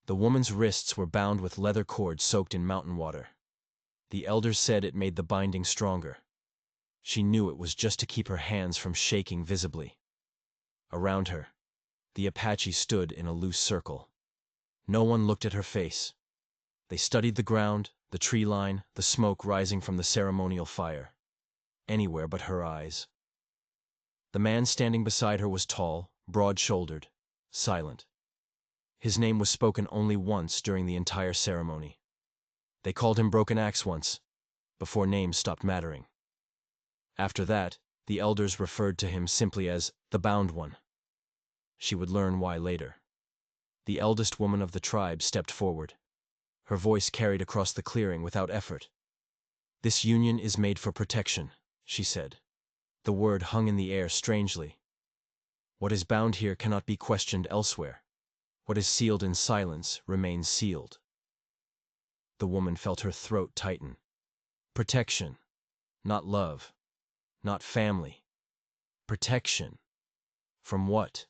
The woman's wrists were bound with leather cords soaked in mountain water. The elders said it made the binding stronger. She knew it was just to keep her hands from shaking visibly. Around her, the Apache stood in a loose circle. No one looked at her face. They studied the ground, the tree line, the smoke rising from the ceremonial fire. Anywhere but her eyes. The man standing beside her was tall, broad-shouldered, silent. His name was spoken only once during the entire ceremony. They called him Broken Axe once, before names stopped mattering. After that, the elders referred to him simply as the Bound One. She would learn why later. The eldest woman of the tribe stepped forward. Her voice carried across the clearing without effort. "This union is made for protection," she said. The word hung in the air strangely. What is bound here cannot be questioned elsewhere. What is sealed in silence remains sealed. The woman felt her throat tighten. Protection. Not love. Not family. Protection. From what?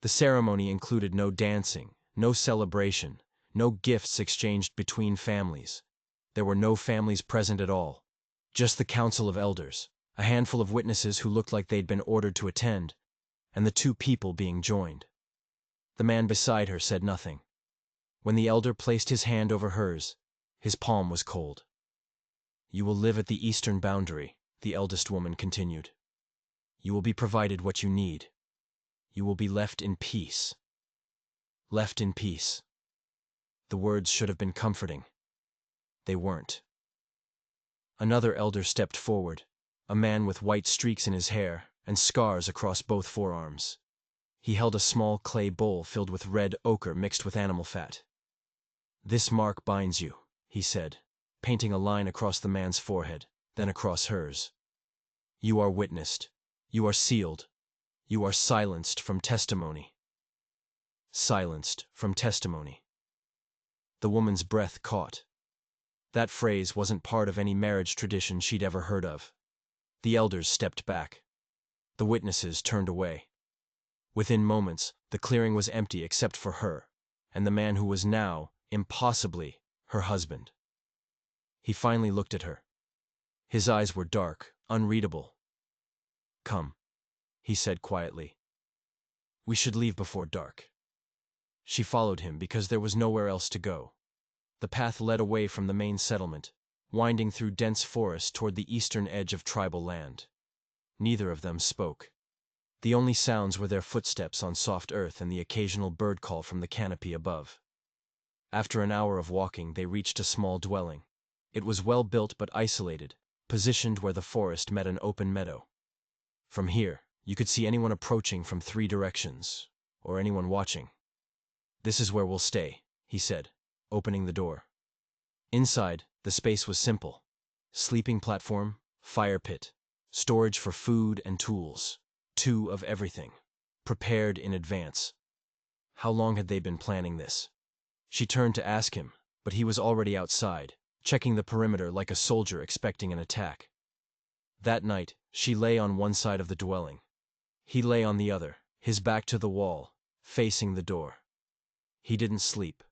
The ceremony included no dancing, no celebration, no gifts exchanged between families. There were no families present at all. Just the council of elders, a handful of witnesses who looked like they'd been ordered to attend, and the two people being joined. The man beside her said nothing. When the elder placed his hand over hers, his palm was cold. "You will live at the eastern boundary," the eldest woman continued. "You will be provided what you need. You will be left in peace." Left in peace. The words should have been comforting. They weren't. Another elder stepped forward, a man with white streaks in his hair and scars across both forearms. He held a small clay bowl filled with red ochre mixed with animal fat. "This mark binds you," he said, painting a line across the man's forehead, then across hers. "You are witnessed. You are sealed. You are silenced from testimony." Silenced from testimony. The woman's breath caught. That phrase wasn't part of any marriage tradition she'd ever heard of. The elders stepped back. The witnesses turned away. Within moments, the clearing was empty except for her, and the man who was now, impossibly, her husband. He finally looked at her. His eyes were dark, unreadable. "Come," he said quietly. "We should leave before dark." She followed him because there was nowhere else to go. The path led away from the main settlement, winding through dense forest toward the eastern edge of tribal land. Neither of them spoke. The only sounds were their footsteps on soft earth and the occasional bird call from the canopy above. After an hour of walking, they reached a small dwelling. It was well built but isolated, positioned where the forest met an open meadow. From here, you could see anyone approaching from 3 directions, or anyone watching. "This is where we'll stay," he said, opening the door. Inside, the space was simple. Sleeping platform, fire pit, storage for food and tools. 2 of everything. Prepared in advance. How long had they been planning this? She turned to ask him, but he was already outside, checking the perimeter like a soldier expecting an attack. That night, she lay on one side of the dwelling. He lay on the other, his back to the wall, facing the door. He didn't sleep.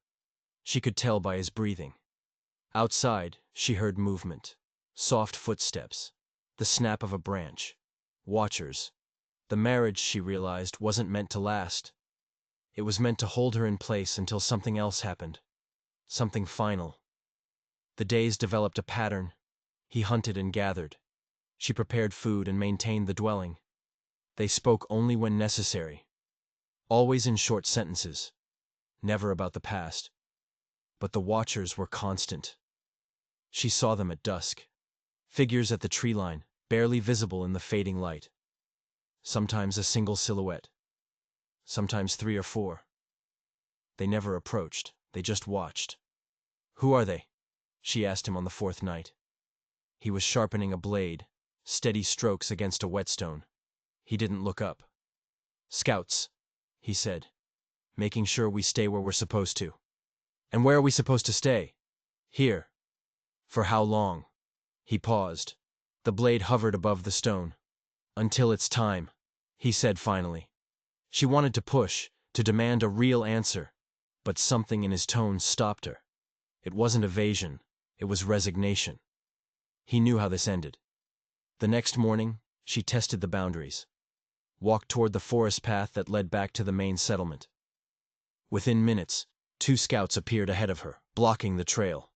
She could tell by his breathing. Outside, she heard movement. Soft footsteps. The snap of a branch. Watchers. The marriage, she realized, wasn't meant to last. It was meant to hold her in place until something else happened. Something final. The days developed a pattern. He hunted and gathered. She prepared food and maintained the dwelling. They spoke only when necessary. Always in short sentences. Never about the past. But the watchers were constant. She saw them at dusk. Figures at the tree line, barely visible in the fading light. Sometimes a single silhouette. Sometimes 3 or 4. They never approached, they just watched. "Who are they?" she asked him on the 4th night. He was sharpening a blade, steady strokes against a whetstone. He didn't look up. "Scouts," he said, "making sure we stay where we're supposed to." "And where are we supposed to stay?" "Here." "For how long?" He paused. The blade hovered above the stone. "Until it's time," he said finally. She wanted to push, to demand a real answer, But something in his tone stopped her. It wasn't evasion, it was resignation. He knew how this ended. The next morning, she tested the boundaries, walked toward the forest path that led back to the main settlement. Within minutes, 2 scouts appeared ahead of her, blocking the trail.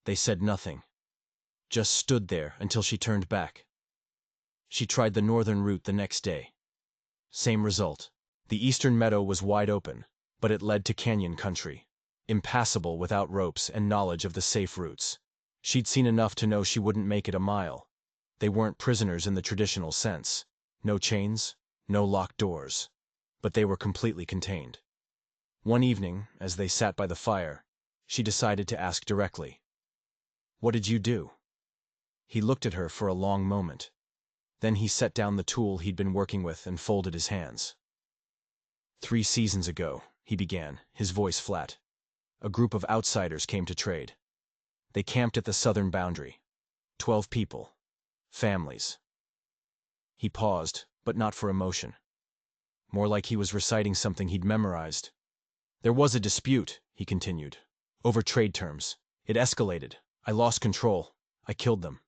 They said nothing, just stood there until she turned back. She tried the northern route the next day. Same result. The eastern meadow was wide open, but it led to canyon country, impassable without ropes and knowledge of the safe routes. She'd seen enough to know she wouldn't make it a mile. They weren't prisoners in the traditional sense. No chains, no locked doors. But they were completely contained. One evening, as they sat by the fire, she decided to ask directly, "What did you do?" He looked at her for a long moment. Then he set down the tool he'd been working with and folded his hands. 3 seasons ago, he began, his voice flat. A group of outsiders came to trade. They camped at the southern boundary. 12 people. Families. He paused, but not for emotion. More like he was reciting something he'd memorized. There was a dispute, he continued, over trade terms. It escalated. I lost control. I killed them.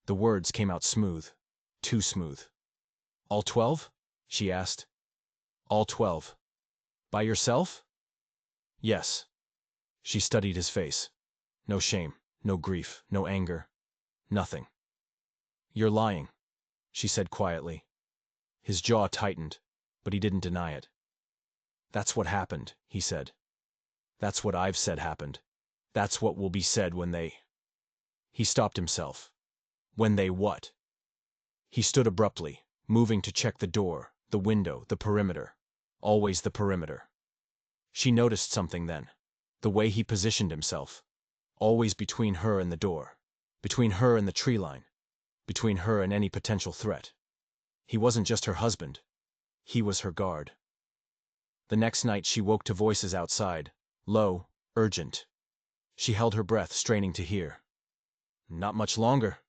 The words came out smooth. Too smooth. All 12? She asked. All 12. By yourself? Yes. She studied his face. No shame, no grief, no anger. Nothing. You're lying, she said quietly. His jaw tightened, but he didn't deny it. That's what happened, he said. That's what I've said happened. That's what will be said when they... He stopped himself. When they what? He stood abruptly, moving to check the door, the window, the perimeter. Always the perimeter. She noticed something then. The way he positioned himself. Always between her and the door. Between her and the tree line. Between her and any potential threat. He wasn't just her husband. He was her guard. The next night she woke to voices outside. Low, urgent. She held her breath, straining to hear. Not much longer.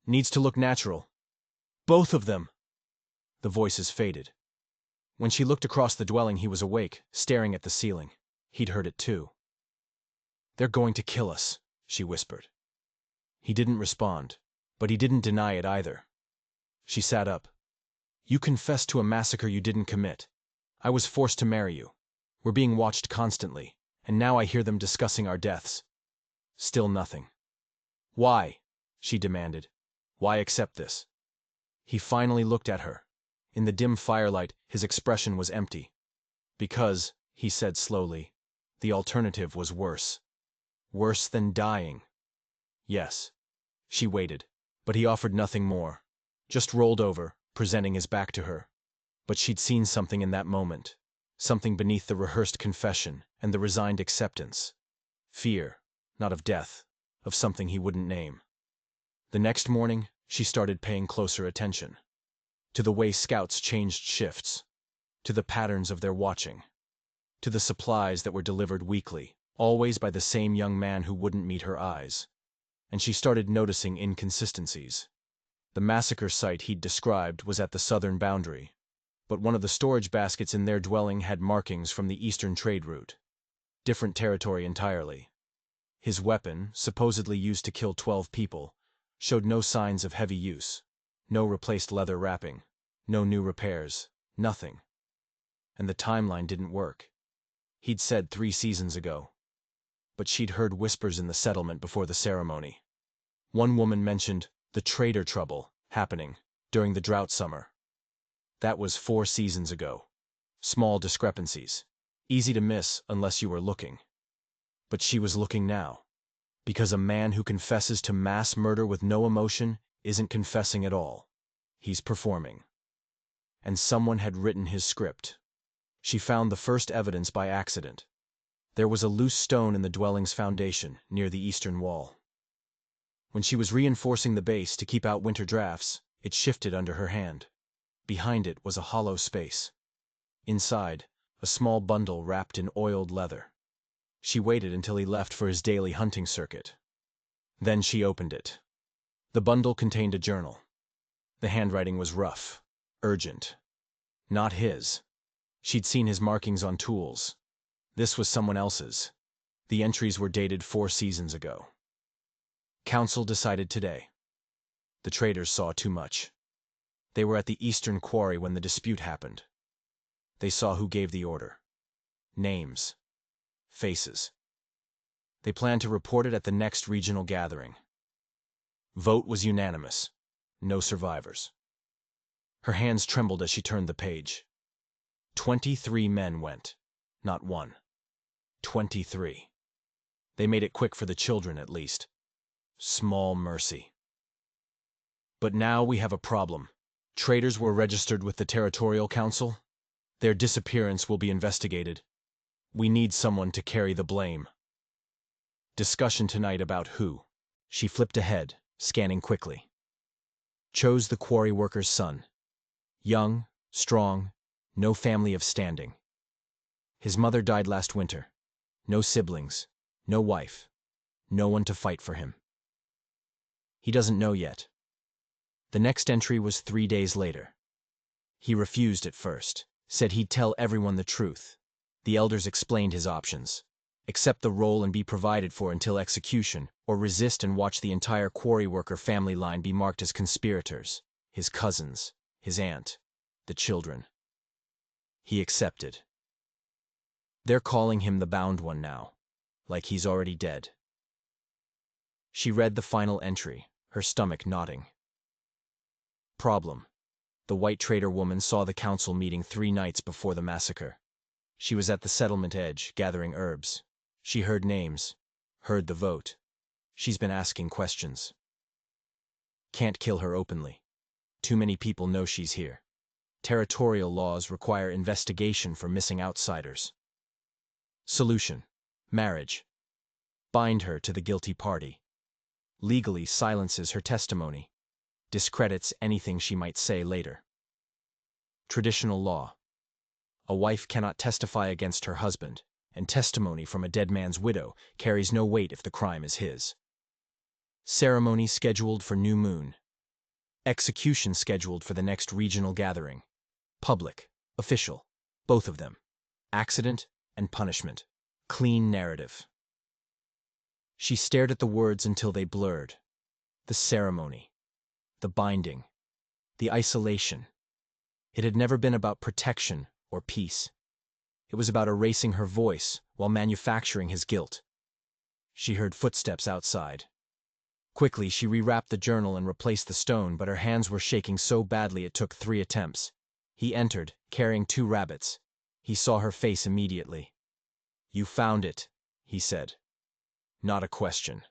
Needs to look natural. Both of them! The voices faded. When she looked across the dwelling, he was awake, staring at the ceiling. He'd heard it too. They're going to kill us, she whispered. He didn't respond, but he didn't deny it either. She sat up. You confessed to a massacre you didn't commit. I was forced to marry you. We're being watched constantly, and now I hear them discussing our deaths. Still nothing. Why? She demanded. Why accept this? He finally looked at her. In the dim firelight, his expression was empty. Because, he said slowly, the alternative was worse. Worse than dying. Yes. She waited, but he offered nothing more. Just rolled over, presenting his back to her. But she'd seen something in that moment. Something beneath the rehearsed confession and the resigned acceptance. Fear, not of death, of something he wouldn't name. The next morning, she started paying closer attention. To the way scouts changed shifts. To the patterns of their watching. To the supplies that were delivered weekly, always by the same young man who wouldn't meet her eyes. And she started noticing inconsistencies. The massacre site he'd described was at the southern boundary, but one of the storage baskets in their dwelling had markings from the eastern trade route. Different territory entirely. His weapon, supposedly used to kill 12 people, showed no signs of heavy use. No replaced leather wrapping. No new repairs. Nothing. And the timeline didn't work. He'd said 3 seasons ago. But she'd heard whispers in the settlement before the ceremony. One woman mentioned the trader trouble happening during the drought summer. That was 4 seasons ago. Small discrepancies. Easy to miss unless you were looking. But she was looking now. Because a man who confesses to mass murder with no emotion isn't confessing at all. He's performing. And someone had written his script. She found the first evidence by accident. There was a loose stone in the dwelling's foundation, near the eastern wall. When she was reinforcing the base to keep out winter drafts, it shifted under her hand. Behind it was a hollow space. Inside, a small bundle wrapped in oiled leather. She waited until he left for his daily hunting circuit. Then she opened it. The bundle contained a journal. The handwriting was rough, urgent. Not his. She'd seen his markings on tools. This was someone else's. The entries were dated 4 seasons ago. Council decided today. The traders saw too much. They were at the eastern quarry when the dispute happened. They saw who gave the order. Names. Faces. They planned to report it at the next regional gathering. Vote was unanimous. No survivors. Her hands trembled as she turned the page. 23 men went. Not one. 23. They made it quick for the children, at least. Small mercy. But now we have a problem. Traders were registered with the Territorial Council. Their disappearance will be investigated. We need someone to carry the blame. Discussion tonight about who. She flipped ahead, scanning quickly. Chose the quarry worker's son. Young, strong, no family of standing. His mother died last winter. No siblings, no wife, no one to fight for him. He doesn't know yet. The next entry was 3 days later. He refused at first, said he'd tell everyone the truth. The elders explained his options. Accept the role and be provided for until execution, or resist and watch the entire quarry worker family line be marked as conspirators, his cousins, his aunt, the children. He accepted. They're calling him the bound one now, like he's already dead. She read the final entry, her stomach knotting. Problem. The white trader woman saw the council meeting 3 nights before the massacre. She was at the settlement edge, gathering herbs. She heard names, heard the vote. She's been asking questions. Can't kill her openly. Too many people know she's here. Territorial laws require investigation for missing outsiders. Solution. Marriage. Bind her to the guilty party. Legally silences her testimony. Discredits anything she might say later. Traditional law. A wife cannot testify against her husband, and testimony from a dead man's widow carries no weight if the crime is his. Ceremony scheduled for new moon. Execution scheduled for the next regional gathering. Public, official, both of them. Accident and punishment. Clean narrative. She stared at the words until they blurred. The ceremony. The binding. The isolation. It had never been about protection or peace. It was about erasing her voice while manufacturing his guilt. She heard footsteps outside. Quickly, she rewrapped the journal and replaced the stone, but her hands were shaking so badly it took 3 attempts. He entered, carrying 2 rabbits. He saw her face immediately. "You found it," he said. Not a question.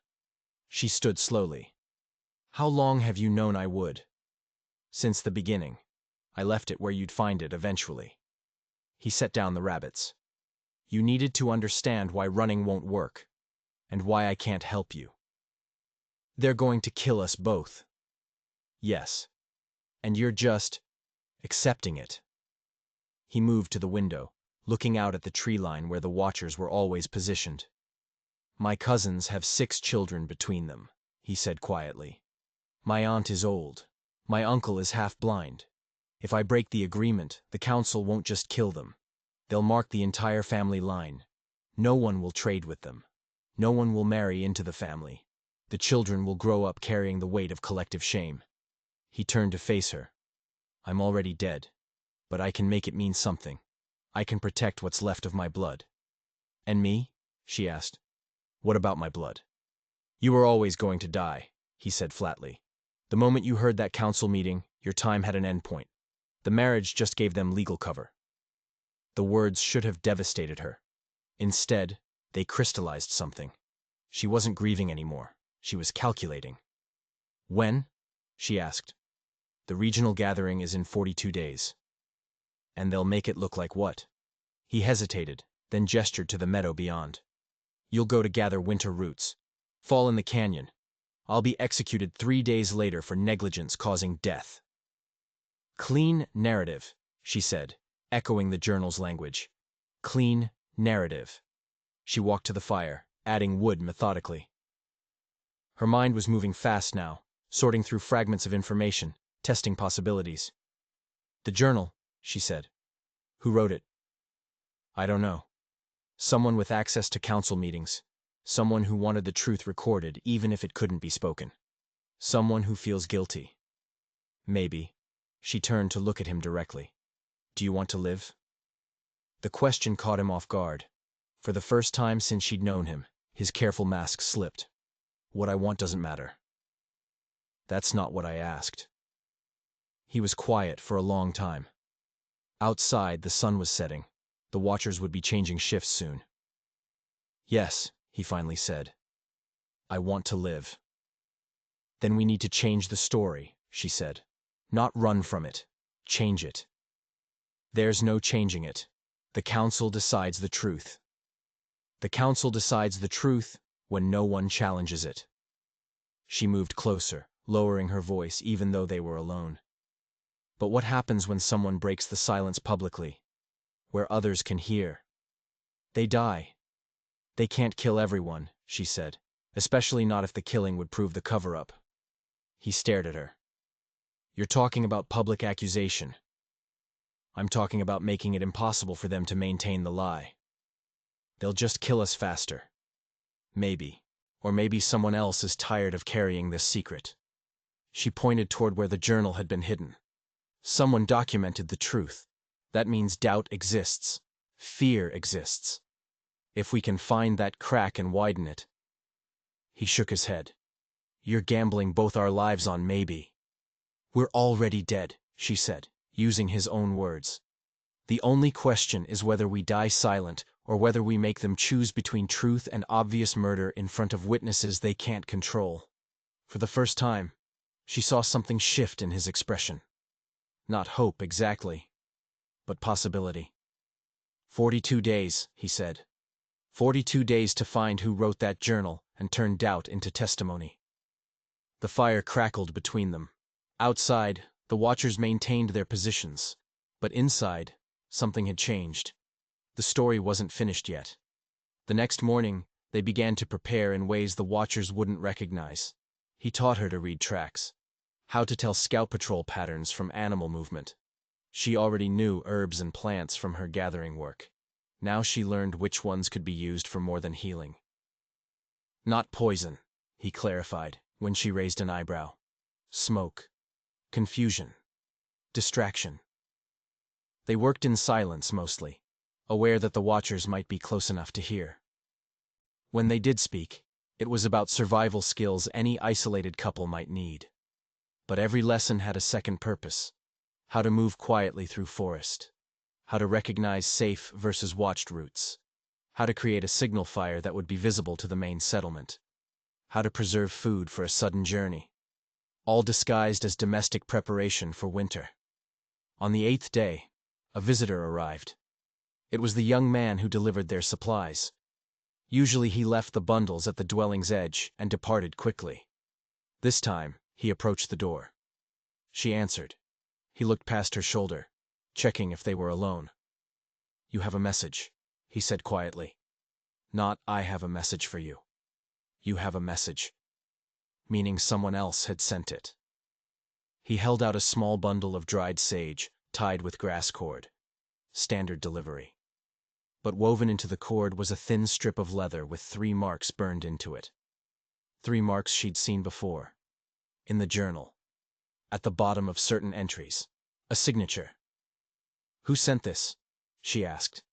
She stood slowly. "How long have you known I would?" "Since the beginning. I left it where you'd find it eventually." He set down the rabbits. "You needed to understand why running won't work, and why I can't help you. They're going to kill us both." "Yes. And you're just accepting it." He moved to the window, looking out at the tree line where the watchers were always positioned. "My cousins have 6 children between them," he said quietly. "My aunt is old. My uncle is half blind. If I break the agreement, the council won't just kill them. They'll mark the entire family line. No one will trade with them. No one will marry into the family. The children will grow up carrying the weight of collective shame." He turned to face her. "I'm already dead, but I can make it mean something. I can protect what's left of my blood." "And me?" she asked. "What about my blood?" "You were always going to die," he said flatly. "The moment you heard that council meeting, your time had an endpoint. The marriage just gave them legal cover." The words should have devastated her. Instead, they crystallized something. She wasn't grieving anymore. She was calculating. "When?" she asked. "The regional gathering is in 42 days. "And they'll make it look like what?" He hesitated, then gestured to the meadow beyond. "You'll go to gather winter roots. Fall in the canyon. I'll be executed 3 days later for negligence causing death." "Clean narrative," she said, echoing the journal's language. "Clean narrative." She walked to the fire, adding wood methodically. Her mind was moving fast now, sorting through fragments of information, testing possibilities. "The journal," she said. "Who wrote it?" "I don't know." Someone with access to council meetings. Someone who wanted the truth recorded even if it couldn't be spoken. Someone who feels guilty. Maybe. She turned to look at him directly. Do you want to live? The question caught him off guard. For the first time since she'd known him, his careful mask slipped. What I want doesn't matter. That's not what I asked. He was quiet for a long time. Outside, the sun was setting. The watchers would be changing shifts soon. Yes, he finally said. I want to live. Then we need to change the story, she said. Not run from it. Change it. There's no changing it. The council decides the truth. The council decides the truth when no one challenges it. She moved closer, lowering her voice even though they were alone. But what happens when someone breaks the silence publicly, where others can hear? They die. They can't kill everyone, she said, especially not if the killing would prove the cover-up. He stared at her. You're talking about public accusation. I'm talking about making it impossible for them to maintain the lie. They'll just kill us faster. Maybe. Or maybe someone else is tired of carrying this secret. She pointed toward where the journal had been hidden. Someone documented the truth. That means doubt exists. Fear exists. If we can find that crack and widen it. He shook his head. You're gambling both our lives on maybe. We're already dead, she said, using his own words. The only question is whether we die silent or whether we make them choose between truth and obvious murder in front of witnesses they can't control. For the first time, she saw something shift in his expression. Not hope exactly, but possibility. 42 days, he said. 42 days to find who wrote that journal and turn doubt into testimony. The fire crackled between them. Outside, the watchers maintained their positions. But inside, something had changed. The story wasn't finished yet. The next morning, they began to prepare in ways the watchers wouldn't recognize. He taught her to read tracks. How to tell scout patrol patterns from animal movement. She already knew herbs and plants from her gathering work. Now she learned which ones could be used for more than healing. Not poison, he clarified, when she raised an eyebrow. Smoke. Confusion. Distraction. They worked in silence mostly, aware that the watchers might be close enough to hear. When they did speak, it was about survival skills any isolated couple might need. But every lesson had a second purpose. How to move quietly through forest. How to recognize safe versus watched routes. How to create a signal fire that would be visible to the main settlement. How to preserve food for a sudden journey. All disguised as domestic preparation for winter. On the 8th day, a visitor arrived. It was the young man who delivered their supplies. Usually he left the bundles at the dwelling's edge and departed quickly. This time, he approached the door. She answered. He looked past her shoulder, checking if they were alone. You have a message, he said quietly. Not I have a message for you. You have a message. Meaning someone else had sent it. He held out a small bundle of dried sage, tied with grass cord. Standard delivery. But woven into the cord was a thin strip of leather with 3 marks burned into it. 3 marks she'd seen before. In the journal. At the bottom of certain entries. A signature. Who sent this? She asked.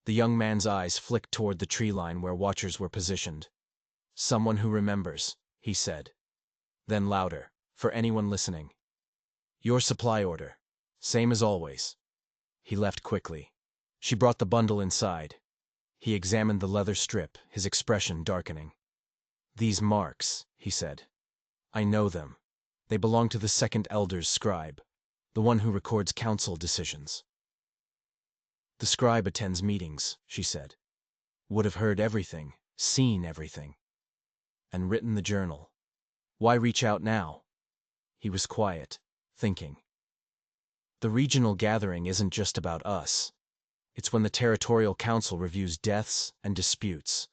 The young man's eyes flicked toward the tree line where watchers were positioned. Someone who remembers, he said. Then louder, for anyone listening. Your supply order. Same as always. He left quickly. She brought the bundle inside. He examined the leather strip, his expression darkening. These marks, he said. I know them. They belong to the second elder's scribe, the one who records council decisions. The scribe attends meetings, she said. Would have heard everything, seen everything. And written the journal. Why reach out now? He was quiet, thinking. The regional gathering isn't just about us. It's when the Territorial Council reviews deaths and disputes.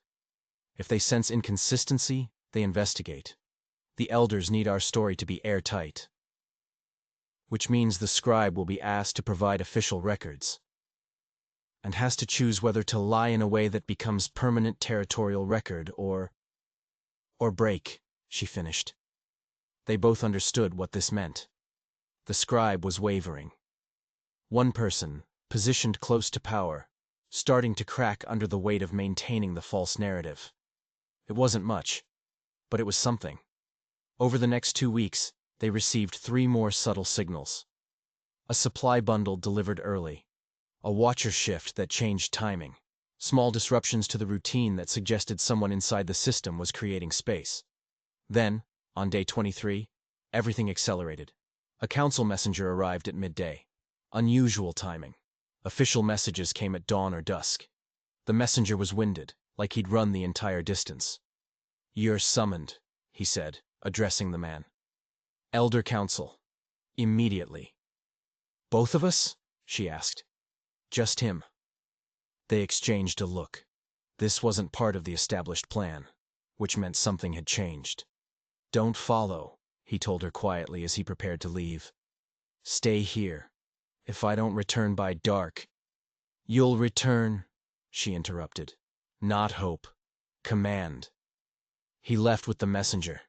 If they sense inconsistency, they investigate. The elders need our story to be airtight. Which means the scribe will be asked to provide official records. and has to choose whether to lie in a way that becomes permanent territorial record or break, she finished. They both understood what this meant. The scribe was wavering. One person, positioned close to power, starting to crack under the weight of maintaining the false narrative. It wasn't much, but it was something. Over the next 2 weeks, they received 3 more subtle signals. A supply bundle delivered early, a watcher shift that changed timing, small disruptions to the routine that suggested someone inside the system was creating space. Then, on day 23, everything accelerated. A council messenger arrived at midday. Unusual timing. Official messages came at dawn or dusk. The messenger was winded, like he'd run the entire distance. "You're summoned," he said, addressing the man. "Elder Council. Immediately." "Both of us?" she asked. "Just him." They exchanged a look. This wasn't part of the established plan, which meant something had changed. "Don't follow," he told her quietly as he prepared to leave. "Stay here. If I don't return by dark—" "You'll return," she interrupted. "Not hope. Command." He left with the messenger.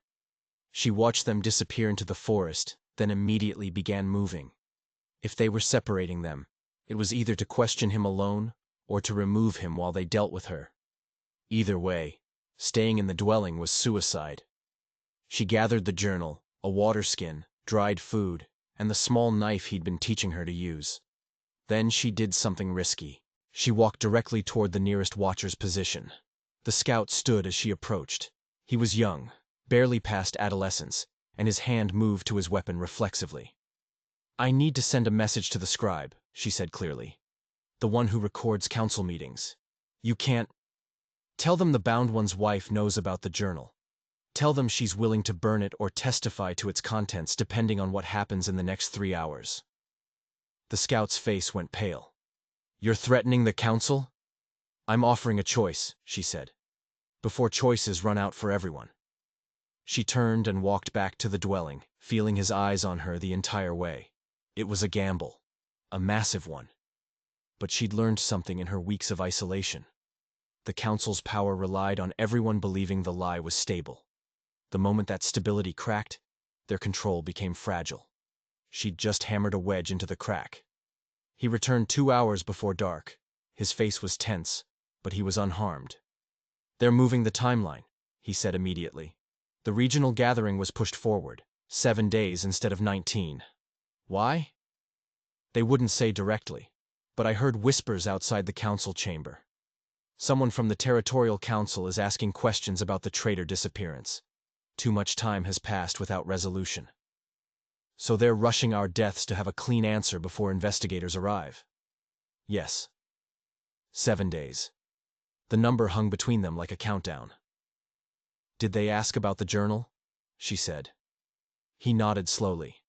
She watched them disappear into the forest, then immediately began moving. If they were separating them, it was either to question him alone or to remove him while they dealt with her. Either way, staying in the dwelling was suicide. She gathered the journal, a water skin, dried food, and the small knife he'd been teaching her to use. Then she did something risky. She walked directly toward the nearest watcher's position. The scout stood as she approached. He was young, barely past adolescence, and his hand moved to his weapon reflexively. "I need to send a message to the scribe," she said clearly. "The one who records council meetings. You can't. Tell them the bound one's wife knows about the journal. Tell them she's willing to burn it or testify to its contents depending on what happens in the next 3 hours." The scout's face went pale. "You're threatening the council?" "I'm offering a choice," she said, "before choices run out for everyone." She turned and walked back to the dwelling, feeling his eyes on her the entire way. It was a gamble, a massive one. But she'd learned something in her weeks of isolation. The council's power relied on everyone believing the lie was stable. The moment that stability cracked, their control became fragile. She'd just hammered a wedge into the crack. He returned 2 hours before dark. His face was tense, but he was unharmed. "They're moving the timeline," he said immediately. "The regional gathering was pushed forward, 7 days instead of 19. Why? They wouldn't say directly, but I heard whispers outside the council chamber. Someone from the Territorial Council is asking questions about the traitor disappearance. Too much time has passed without resolution. So they're rushing our deaths to have a clean answer before investigators arrive." "Yes." 7 days. The number hung between them like a countdown. "Did they ask about the journal?" she said. He nodded slowly.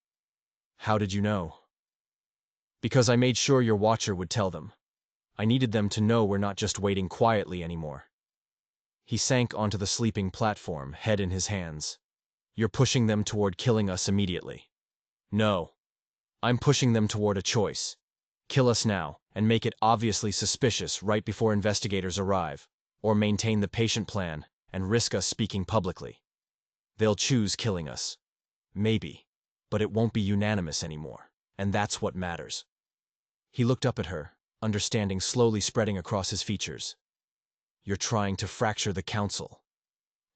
"How did you know?" "Because I made sure your watcher would tell them. I needed them to know we're not just waiting quietly anymore." He sank onto the sleeping platform, head in his hands. "You're pushing them toward killing us immediately." "No. I'm pushing them toward a choice. Kill us now, and make it obviously suspicious right before investigators arrive, or maintain the patient plan and risk us speaking publicly. They'll choose killing us. Maybe. But it won't be unanimous anymore, and that's what matters." He looked up at her, understanding slowly spreading across his features. "You're trying to fracture the council."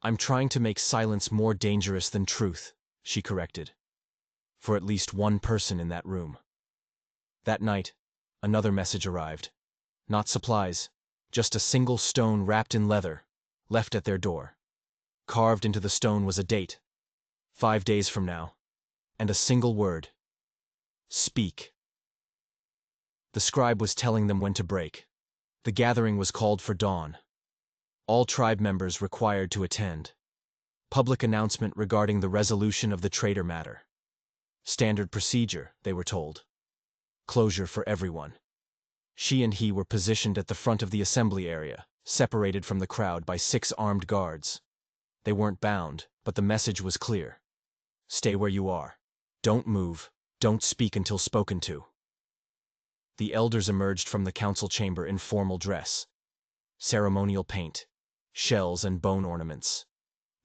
"I'm trying to make silence more dangerous than truth," she corrected. "For at least one person in that room." That night, another message arrived. Not supplies, just a single stone wrapped in leather, left at their door. Carved into the stone was a date, 5 days from now, and a single word: "Speak." The scribe was telling them when to break. The gathering was called for dawn. All tribe members required to attend. Public announcement regarding the resolution of the traitor matter. Standard procedure, they were told. Closure for everyone. She and he were positioned at the front of the assembly area, separated from the crowd by 6 armed guards. They weren't bound, but the message was clear. Stay where you are. Don't move. Don't speak until spoken to. The elders emerged from the council chamber in formal dress. Ceremonial paint, shells and bone ornaments.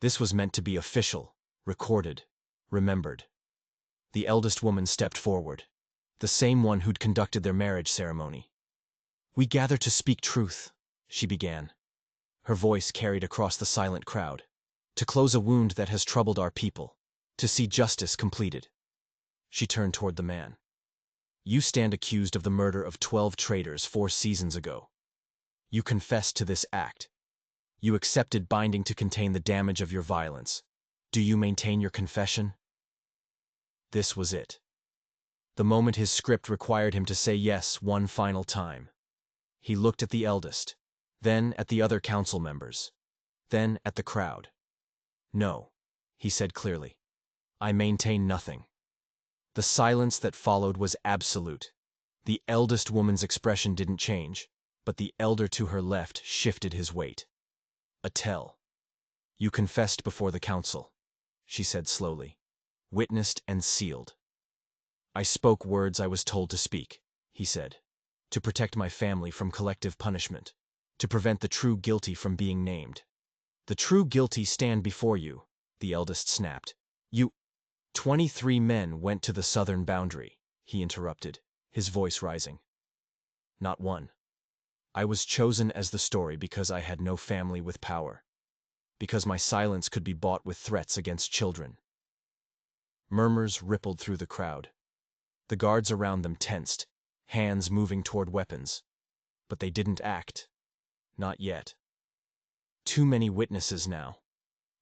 This was meant to be official, recorded, remembered. The eldest woman stepped forward, the same one who'd conducted their marriage ceremony. "We gather to speak truth," she began. Her voice carried across the silent crowd. "To close a wound that has troubled our people. To see justice completed." She turned toward the man. "You stand accused of the murder of 12 traitors 4 seasons ago. You confessed to this act. You accepted binding to contain the damage of your violence. Do you maintain your confession?" This was it. The moment his script required him to say yes one final time. He looked at the eldest, then at the other council members, then at the crowd. "No," he said clearly. "I maintain nothing." The silence that followed was absolute. The eldest woman's expression didn't change, but the elder to her left shifted his weight. "Attell, you confessed before the council," she said slowly. "Witnessed and sealed." "I spoke words I was told to speak," he said. "To protect my family from collective punishment. To prevent the true guilty from being named." "The true guilty stand before you," the eldest snapped. "You—" 23 men went to the southern boundary," he interrupted, his voice rising. "Not one. I was chosen as the story because I had no family with power. Because my silence could be bought with threats against children." Murmurs rippled through the crowd. The guards around them tensed, hands moving toward weapons. But they didn't act. Not yet. Too many witnesses now.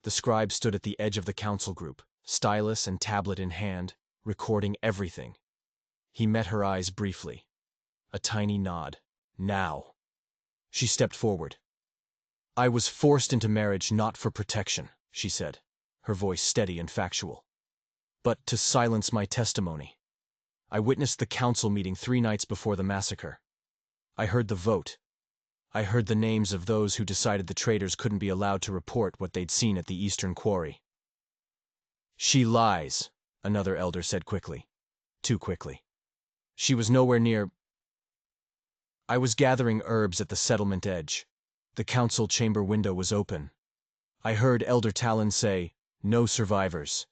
The scribe stood at the edge of the council group, stylus and tablet in hand, recording everything. He met her eyes briefly. A tiny nod. "Now." She stepped forward. "I was forced into marriage not for protection," she said, her voice steady and factual, "but to silence my testimony. I witnessed the council meeting 3 nights before the massacre. I heard the vote. I heard the names of those who decided the traitors couldn't be allowed to report what they'd seen at the Eastern Quarry." "She lies," another elder said quickly. Too quickly. "She was nowhere near—" "I was gathering herbs at the settlement edge. The council chamber window was open. I heard Elder Talon say, 'No survivors.'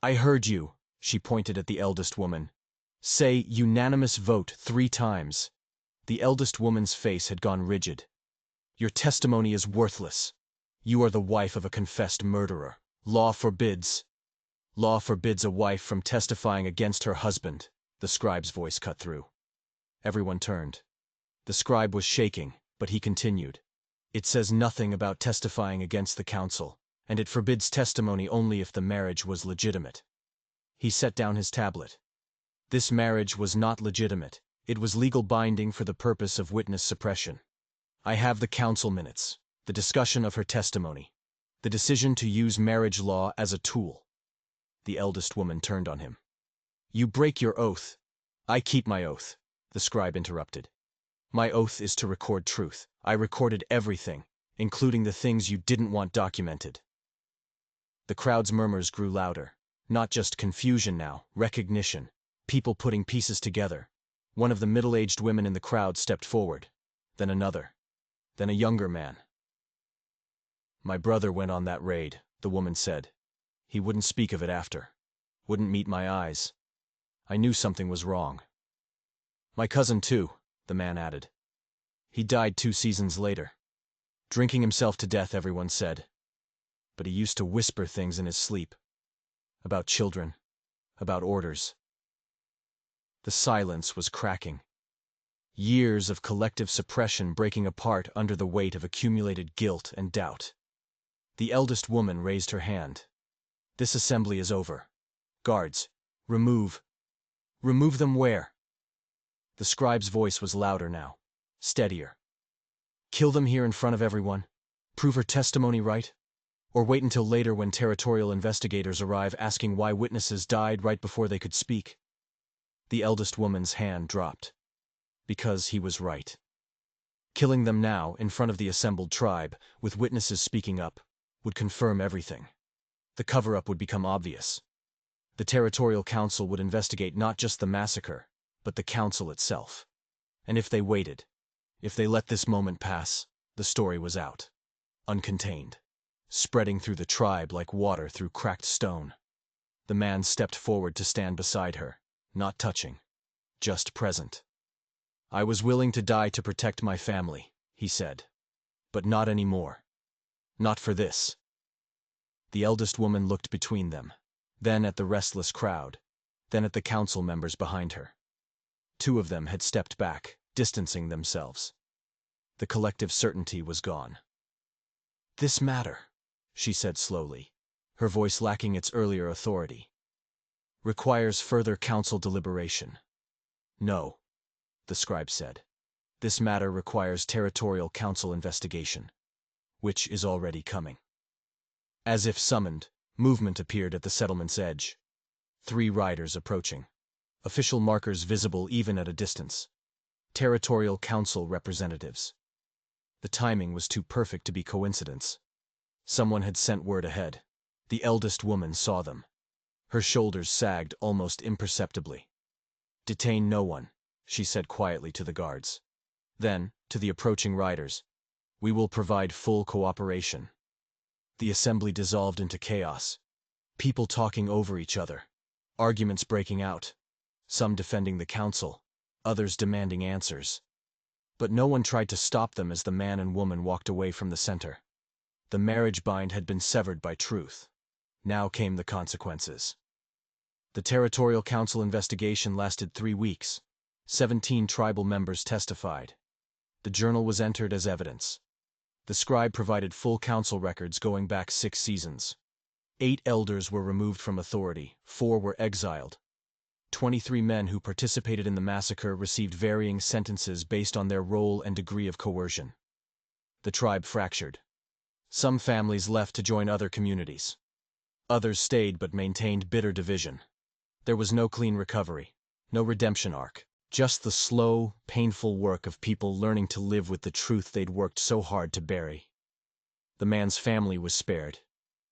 I heard you," she pointed at the eldest woman, "say unanimous vote 3 times. The eldest woman's face had gone rigid. "Your testimony is worthless. You are the wife of a confessed murderer. Law forbids a wife from testifying against her husband," the scribe's voice cut through. Everyone turned. The scribe was shaking, but he continued. "It says nothing about testifying against the council, and it forbids testimony only if the marriage was legitimate." He set down his tablet. "This marriage was not legitimate. It was legal binding for the purpose of witness suppression. I have the council minutes, the discussion of her testimony, the decision to use marriage law as a tool." The eldest woman turned on him. "You break your oath." "I keep my oath," the scribe interrupted. "My oath is to record truth. I recorded everything, including the things you didn't want documented." The crowd's murmurs grew louder. Not just confusion now, recognition. People putting pieces together. One of the middle-aged women in the crowd stepped forward. Then another. Then a younger man. "My brother went on that raid," the woman said. "He wouldn't speak of it after. Wouldn't meet my eyes. I knew something was wrong." "My cousin too," the man added. "He died 2 seasons later. Drinking himself to death, everyone said. But he used to whisper things in his sleep. About children. About orders." The silence was cracking. Years of collective suppression breaking apart under the weight of accumulated guilt and doubt. The eldest woman raised her hand. "This assembly is over. Guards, remove." "Remove them where?" The scribe's voice was louder now, steadier. "Kill them here in front of everyone? Prove her testimony right? Or wait until later when Territorial investigators arrive asking why witnesses died right before they could speak?" The eldest woman's hand dropped. Because he was right. Killing them now, in front of the assembled tribe, with witnesses speaking up, would confirm everything. The cover-up would become obvious. The Territorial Council would investigate not just the massacre, but the council itself. And if they waited, if they let this moment pass, the story was out. Uncontained. Spreading through the tribe like water through cracked stone. The man stepped forward to stand beside her, not touching, just present. "I was willing to die to protect my family," he said. "But not anymore. Not for this." The eldest woman looked between them, then at the restless crowd, then at the council members behind her. Two of them had stepped back, distancing themselves. The collective certainty was gone. "This matter," she said slowly, her voice lacking its earlier authority, "requires further council deliberation." "No," the scribe said. "This matter requires territorial council investigation, which is already coming." As if summoned, movement appeared at the settlement's edge. 3 riders approaching. Official markers visible even at a distance. Territorial Council representatives. The timing was too perfect to be coincidence. Someone had sent word ahead. The eldest woman saw them. Her shoulders sagged almost imperceptibly. "Detain no one," she said quietly to the guards. Then, to the approaching riders, "We will provide full cooperation." The assembly dissolved into chaos. People talking over each other. Arguments breaking out. Some defending the council, others demanding answers. But no one tried to stop them as the man and woman walked away from the center. The marriage bind had been severed by truth. Now came the consequences. The Territorial Council investigation lasted 3 weeks. 17 tribal members testified. The journal was entered as evidence. The scribe provided full council records going back 6 seasons. 8 elders were removed from authority, 4 were exiled. 23 men who participated in the massacre received varying sentences based on their role and degree of coercion. The tribe fractured. Some families left to join other communities. Others stayed but maintained bitter division. There was no clean recovery, no redemption arc, just the slow, painful work of people learning to live with the truth they'd worked so hard to bury. The man's family was spared.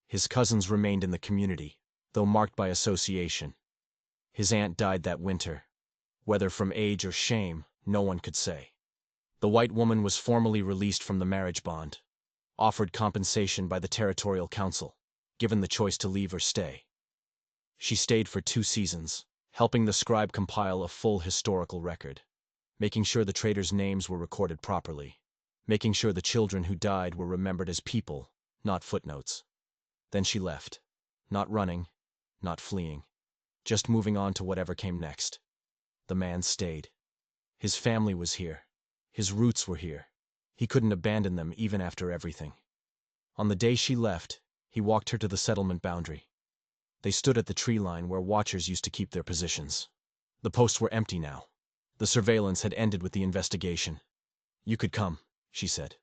His cousins remained in the community, though marked by association. His aunt died that winter. Whether from age or shame, no one could say. The white woman was formally released from the marriage bond, offered compensation by the Territorial Council, given the choice to leave or stay. She stayed for 2 seasons, helping the scribe compile a full historical record, making sure the traitors' names were recorded properly, making sure the children who died were remembered as people, not footnotes. Then she left, not running, not fleeing, just moving on to whatever came next. The man stayed. His family was here. His roots were here. He couldn't abandon them even after everything. On the day she left, he walked her to the settlement boundary. They stood at the tree line where watchers used to keep their positions. The posts were empty now. The surveillance had ended with the investigation. "You could come," she said.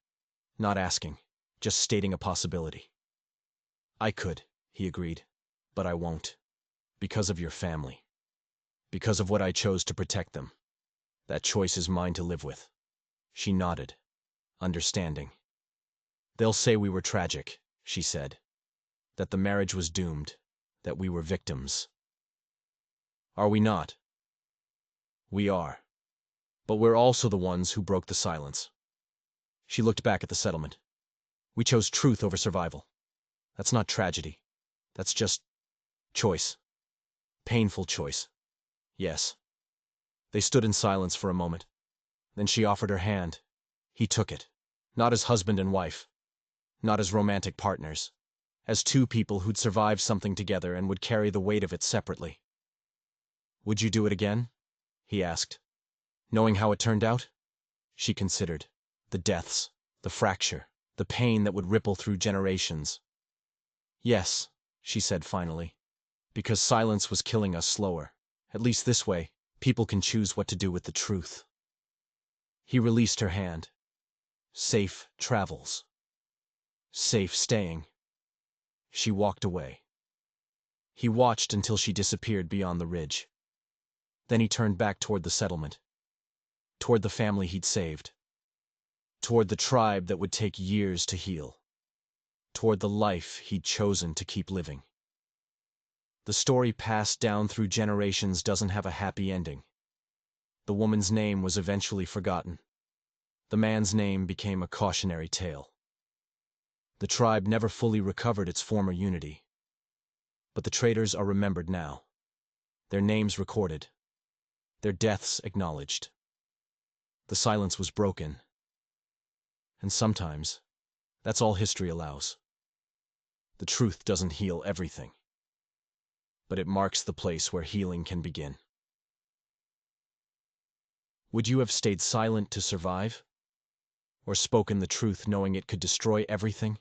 Not asking, just stating a possibility. "I could," he agreed, "but I won't. Because of your family. Because of what I chose to protect them. That choice is mine to live with." She nodded, understanding. "They'll say we were tragic," she said. "That the marriage was doomed. That we were victims. Are we not? We are. But we're also the ones who broke the silence." She looked back at the settlement. "We chose truth over survival. That's not tragedy. That's just choice. Painful choice. Yes." They stood in silence for a moment. Then she offered her hand. He took it. Not as husband and wife. Not as romantic partners. As 2 people who'd survived something together and would carry the weight of it separately. "Would you do it again?" he asked. "Knowing how it turned out?" She considered. The deaths, the fracture, the pain that would ripple through generations. "Yes," she said finally. "Because silence was killing us slower. At least this way, people can choose what to do with the truth." He released her hand. Safe travels. Safe staying. She walked away. He watched until she disappeared beyond the ridge. Then he turned back toward the settlement. Toward the family he'd saved. Toward the tribe that would take years to heal. Toward the life he'd chosen to keep living. The story passed down through generations doesn't have a happy ending. The woman's name was eventually forgotten. The man's name became a cautionary tale. The tribe never fully recovered its former unity. But the traitors are remembered now. Their names recorded. Their deaths acknowledged. The silence was broken. And sometimes, that's all history allows. The truth doesn't heal everything, but it marks the place where healing can begin. Would you have stayed silent to survive? Or spoken the truth knowing it could destroy everything?